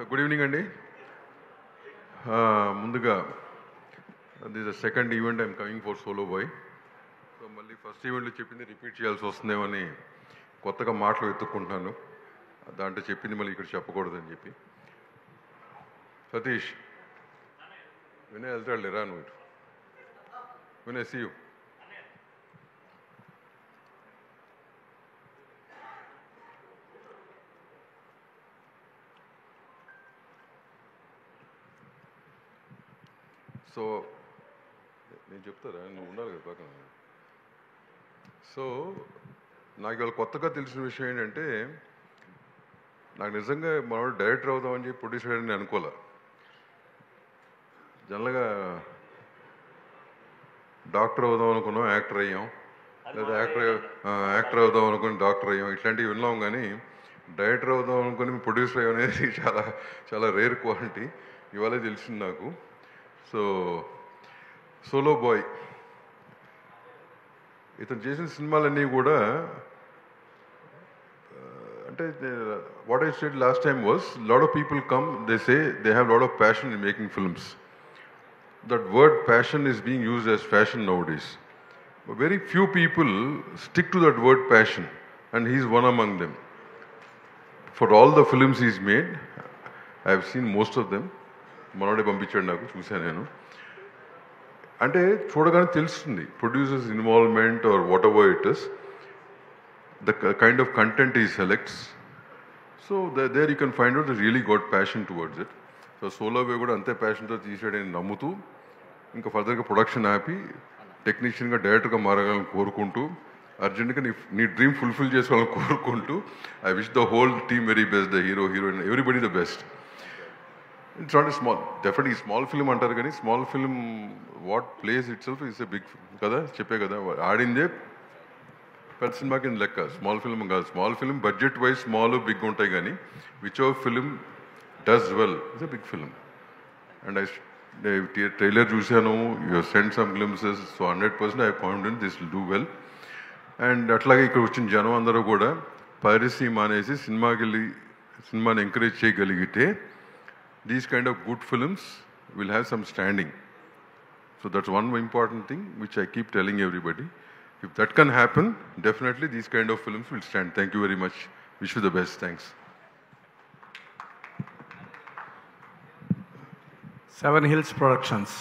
Good evening అండి. ముందుగా this the second event I'm coming for solo boy. So మళ్ళీ first ఈవెంట్లో చెప్పింది రిపీట్ చేయాల్సి వస్తుందేమని కొత్తగా మాటలు వెతుక్కుంటున్నాను. దాంట్లో చెప్పింది మళ్ళీ ఇక్కడ చెప్పకూడదని చెప్పి. సతీష్ వినయ్ వెళ్తాడు లేరా నువ్వు? Vinay see you. సో నేను చెప్తారా, నువ్వు ఉండాలి కదా పక్కన. సో నాకు ఇవాళ కొత్తగా తెలిసిన విషయం ఏంటంటే, నాకు నిజంగా మనోడు డైరెక్టర్ అవుదామని చెప్పి ప్రొడ్యూసర్ అని అనుకోలే. జనరల్గా డాక్టర్ అవుదాం అనుకున్నాం, యాక్టర్ అయ్యాం, లేదా యాక్టర్ అవుదాం అనుకుని డాక్టర్ అయ్యాం, ఇట్లాంటివి విన్నాం. కానీ డైరెక్టర్ అవుదాం అనుకుని ప్రొడ్యూసర్ అయ్యాం అనేది చాలా చాలా రేర్ క్వాలిటీ. ఇవాళే తెలిసింది నాకు. సో సోలో బాయ్ ఇతను చేసిన సినిమాలన్నీ కూడా అంటే what I said last time was lot of people come, they say they have lot of passion in making films. That word passion is being used as fashion nowadays. But very few people stick to that word passion, and he's one among them. For all the films he's made, I have seen most of them. మనోడే పంపించాడు నాకు, చూశాను నేను. అంటే చూడగానే తెలుస్తుంది producers involvement or whatever it is, the kind of content he selects. So there you can find out that really got passion towards it. So solo way కూడా అంతే ప్యాషన్తో తీసాడని నమ్ముతూ, ఇంకా ఫర్దర్గా ప్రొడక్షన్ ఆపి టెక్నీషియన్గా డైరెక్టర్గా మారగాలని కోరుకుంటూ, అర్జెంట్గా నీ డ్రీమ్ ఫుల్ఫిల్ చేసుకోవాలని కోరుకుంటూ, I wish the whole team very best, the hero heroine everybody the best. It's not a small, definitely small film అంటారు కానీ small film what places itself is a big కదా, చెప్పే కదా ఆడిందే పెద్ద సినిమా కింద లెక్క. స్మాల్ ఫిల్మ్ కాదు, small film budget wise small big ఉంటాయి, కానీ whichever film does well is a big film. And trailer చూశాను, you send some glimpses, so 100% I confident this will do well. And అట్లాగే ఇక్కడ వచ్చిన జనం అందరూ కూడా పైరసీ మానేసి సినిమాకి వెళ్ళి సినిమాని ఎంకరేజ్ చేయగలిగితే these kind of good films will have some standing. So that's one important thing which I keep telling everybody. If that can happen, definitely these kind of films will stand. Thank you very much. Wish you the best. Thanks. Seven Hills Productions.